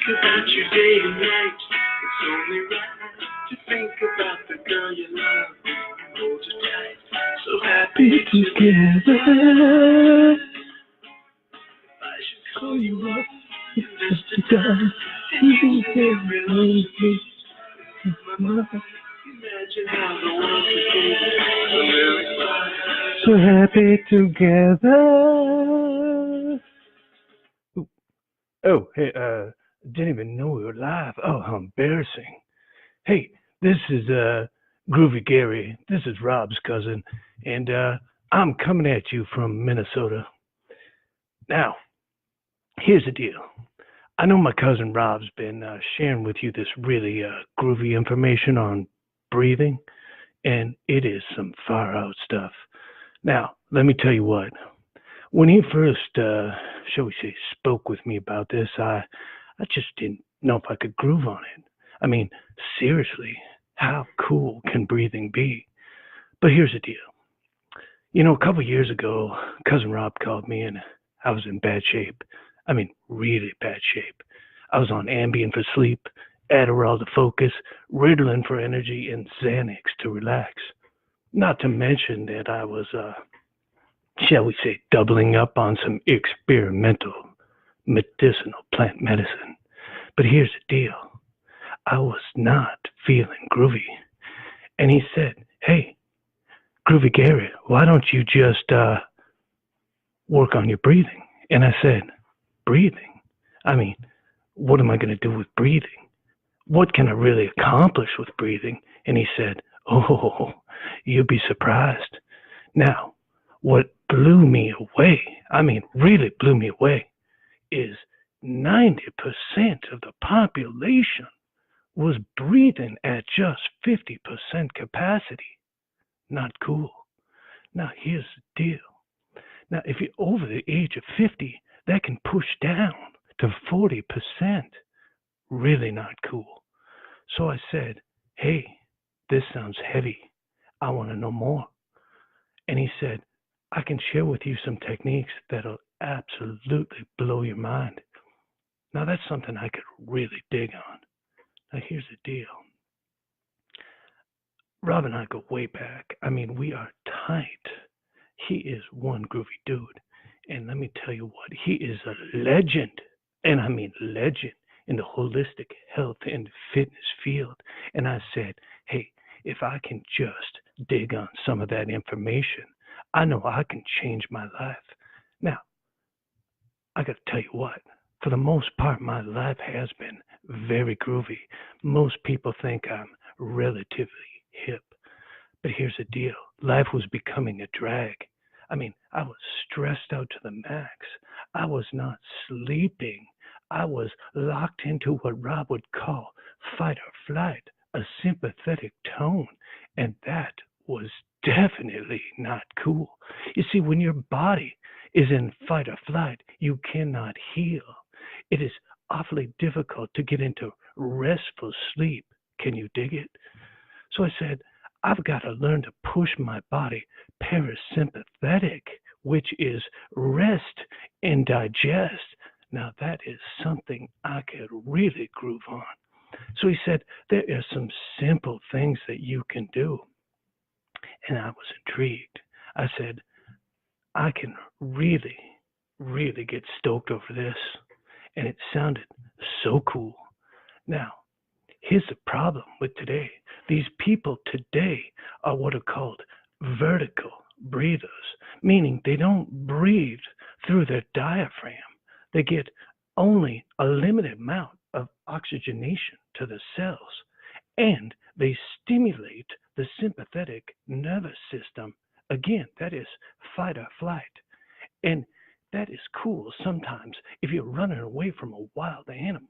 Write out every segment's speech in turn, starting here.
about you day and night. It's only right to think about the girl you love and hold her tight. So happy together. I should call you up just to die. And you can really imagine how the world could be a really fine. So happy together. Oh, hey, didn't even know we were live. Oh, how embarrassing. Hey, this is Groovy Gary. This is Rob's cousin, and I'm coming at you from Minnesota. Now, here's the deal. I know my cousin Rob's been sharing with you this really groovy information on breathing, and it is some far out stuff. Now, let me tell you what. When he first, shall we say, spoke with me about this, I just didn't know if I could groove on it. I mean, seriously, how cool can breathing be? But here's the deal. You know, a couple of years ago, cousin Rob called me and I was in bad shape. I mean, really bad shape. I was on Ambien for sleep, Adderall to focus, Ritalin for energy, and Xanax to relax. Not to mention that I was, shall we say, doubling up on some experimental medicinal plant medicine. But here's the deal. I was not feeling groovy. And he said, hey, Groovy Gary, why don't you just work on your breathing? And I said, breathing? I mean, what am I going to do with breathing? What can I really accomplish with breathing? And he said, oh, you'll be surprised. Now, what blew me away, I mean, really blew me away, is 90% of the population was breathing at just 50% capacity. Not cool. Now, here's the deal. Now, if you're over the age of 50, that can push down to 40%. Really not cool. So I said, hey, this sounds heavy. I want to know more. And he said, I can share with you some techniques that'll absolutely blow your mind. Now, that's something I could really dig on. Now, here's the deal. Rob and I go way back. I mean, we are tight. He is one groovy dude. And let me tell you what, he is a legend. And I mean legend in the holistic health and fitness field. And I said, hey, if I can just dig on some of that information, I know I can change my life. Now, I got to tell you what, for the most part, my life has been very groovy. Most people think I'm relatively hip. But here's the deal, life was becoming a drag. I mean, I was stressed out to the max. I was not sleeping. I was locked into what Rob would call fight or flight, a sympathetic tone. And that was definitely not cool. You see, when your body is in fight or flight, you cannot heal. It is awfully difficult to get into restful sleep. Can you dig it? So I said, I've got to learn to push my body parasympathetic, which is rest and digest. Now that is something I could really groove on. So he said, there are some simple things that you can do. And I was intrigued. I said, I can really, really get stoked over this. And it sounded so cool. Now, here's the problem with today. These people today are what are called vertical breathers, meaning they don't breathe through their diaphragm. They get only a limited amount of oxygenation to the cells, and they stimulate the sympathetic nervous system. Again, that is fight or flight. And that is cool sometimes if you're running away from a wild animal,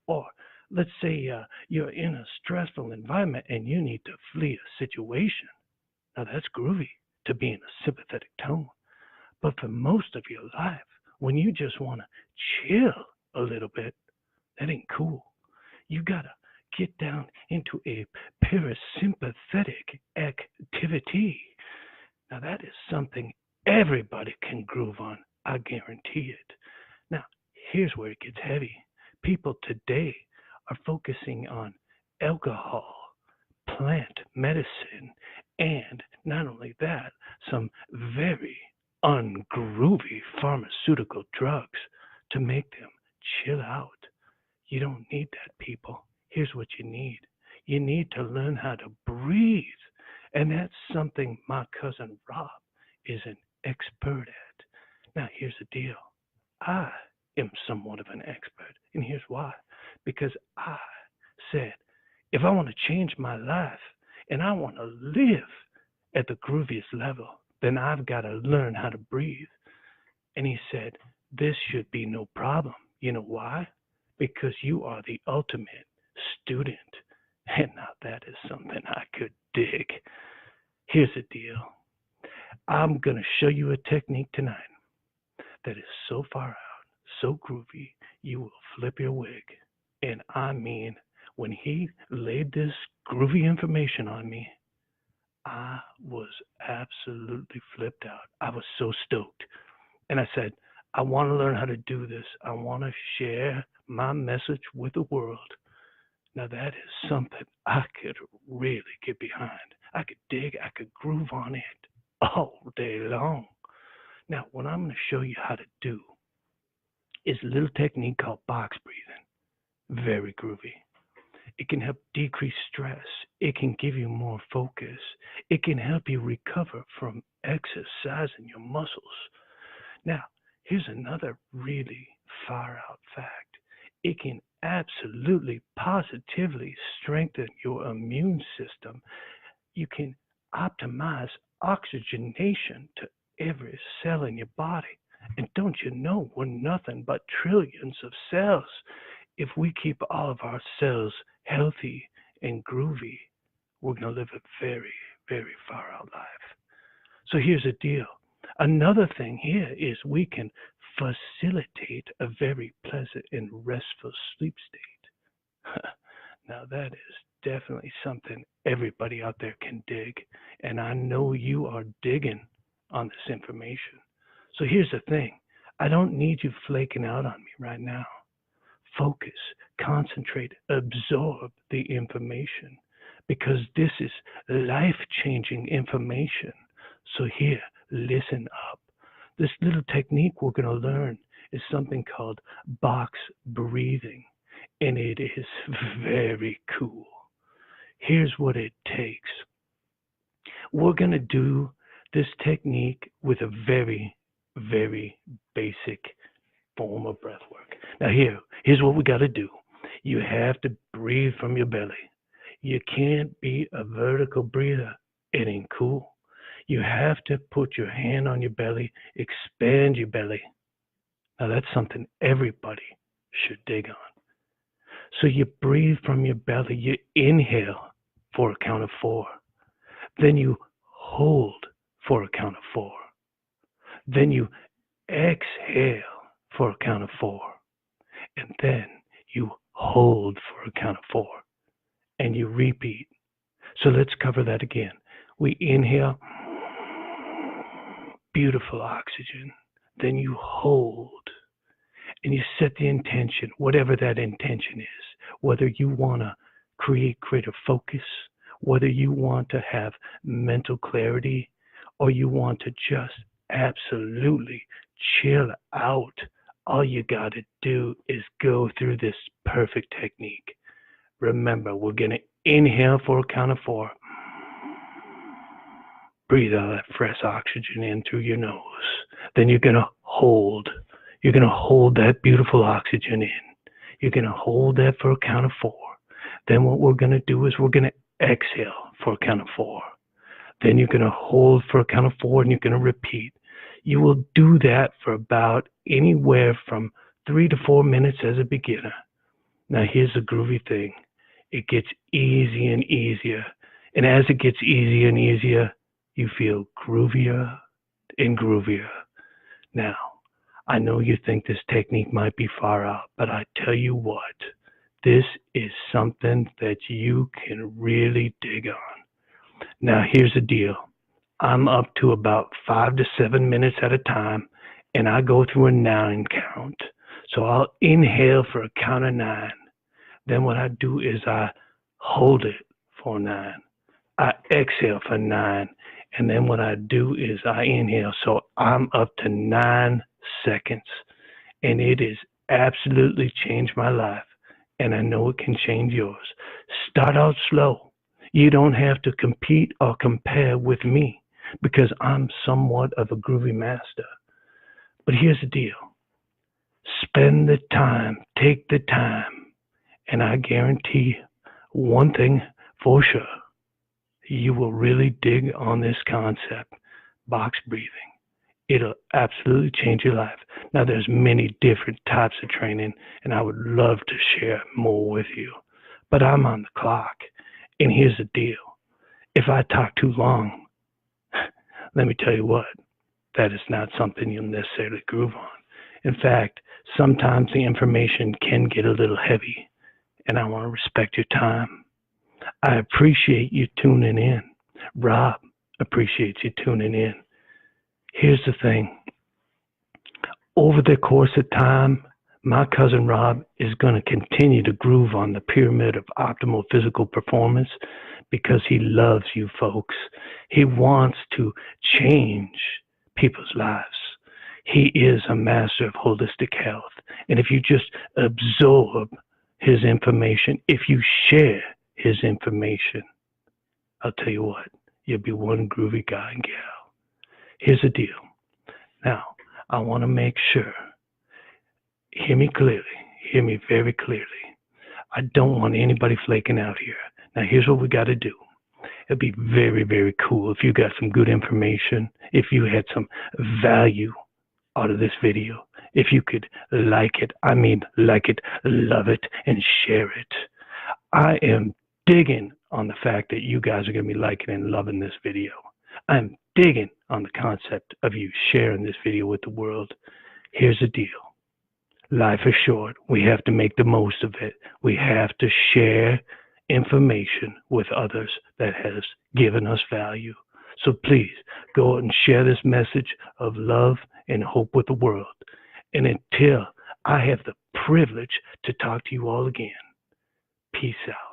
or let's say you're in a stressful environment and you need to flee a situation. Now that's groovy to be in a sympathetic tone. But for most of your life, when you just want to chill a little bit, that ain't cool. You gotta get down into a parasympathetic activity. Now that is something everybody can groove on. I guarantee it. Now, here's where it gets heavy. people today are focusing on alcohol, plant medicine, and not only that, some very ungroovy pharmaceutical drugs to make them chill out. You don't need that, people. Here's what you need. You need to learn how to breathe. And that's something my cousin Rob is an expert at. Now, here's the deal. I am somewhat of an expert. And here's why. Because I said, if I want to change my life and I want to live at the grooviest level, then I've got to learn how to breathe. And he said, this should be no problem. You know why? Because you are the ultimate student. And now that is something I could dig. Here's the deal. I'm going to show you a technique tonight that is so far out, so groovy, you will flip your wig. And I mean, when he laid this groovy information on me, I was absolutely flipped out. I was so stoked. And I said, I want to learn how to do this. I want to share my message with the world. Now that is something I could really get behind. I could dig, I could groove on it all day long. Now, what I'm going to show you how to do is a little technique called box breathing. Very groovy. It can help decrease stress. It can give you more focus. It can help you recover from exercising your muscles. Now, here's another really far out fact. It can absolutely, positively strengthen your immune system. You can optimize oxygenation to every cell in your body. And don't you know, we're nothing but trillions of cells. If we keep all of our cells healthy and groovy, we're going to live a very, very far out life. So here's the deal. Another thing here is we can facilitate a very pleasant and restful sleep state. Now that is definitely something everybody out there can dig, and I know you are digging on this information. So here's the thing. I don't need you flaking out on me right now. Focus, concentrate, absorb the information, because this is life-changing information. So here, listen up. This little technique we're going to learn is something called box breathing, and it is very cool. Here's what it takes. We're going to do this technique with a very, very basic form of breath work. Now here's what we got to do. You have to breathe from your belly. You can't be a vertical breather. It ain't cool. You have to put your hand on your belly, expand your belly. Now that's something everybody should dig on. So you breathe from your belly, you inhale for a count of 4. Then you hold for a count of 4. Then you exhale for a count of 4. And then you hold for a count of 4. And you repeat. So let's cover that again. We inhale, beautiful oxygen. Then you hold. And you set the intention, whatever that intention is, whether you want to create greater focus, whether you want to have mental clarity, or you want to just absolutely chill out. All you got to do is go through this perfect technique. Remember, we're going to inhale for a count of 4. Breathe all that fresh oxygen in through your nose. Then you're going to hold. You're going to hold that beautiful oxygen in. You're going to hold that for a count of 4. Then what we're going to do is we're going to exhale for a count of 4. Then you're going to hold for a count of 4 and you're going to repeat. You will do that for about anywhere from 3 to 4 minutes as a beginner. Now here's the groovy thing. It gets easier and easier. And as it gets easier and easier, you feel groovier and groovier. Now, I know you think this technique might be far out, but I tell you what, this is something that you can really dig on. Now, here's the deal. I'm up to about 5 to 7 minutes at a time, and I go through a 9 count. So I'll inhale for a count of 9. Then what I do is I hold it for 9. I exhale for 9. And then what I do is I inhale. So I'm up to 9 seconds. And it has absolutely changed my life. And I know it can change yours. Start out slow. You don't have to compete or compare with me because I'm somewhat of a groovy master. But here's the deal. Spend the time, take the time, and I guarantee one thing for sure. You will really dig on this concept, box breathing. It'll absolutely change your life. Now, there's many different types of training, and I would love to share more with you. But I'm on the clock, and here's the deal. If I talk too long, let me tell you what, that is not something you'll necessarily groove on. In fact, sometimes the information can get a little heavy, and I want to respect your time. I appreciate you tuning in. Rob appreciates you tuning in. Here's the thing. Over the course of time, my cousin Rob is going to continue to groove on the pyramid of optimal physical performance because he loves you folks. He wants to change people's lives. He is a master of holistic health. And if you just absorb his information, if you share his information, I'll tell you what, you'll be one groovy guy and gal. Here's the deal. Now, I want to make sure, hear me clearly, hear me very clearly. I don't want anybody flaking out here. Now, here's what we got to do. It'd be very, very cool if you got some good information, if you had some value out of this video, if you could like it, love it, and share it. I am digging on the fact that you guys are going to be liking and loving this video. I'm digging on the concept of you sharing this video with the world. Here's the deal. Life is short. We have to make the most of it. We have to share information with others that has given us value. So please go out and share this message of love and hope with the world. And until I have the privilege to talk to you all again, peace out.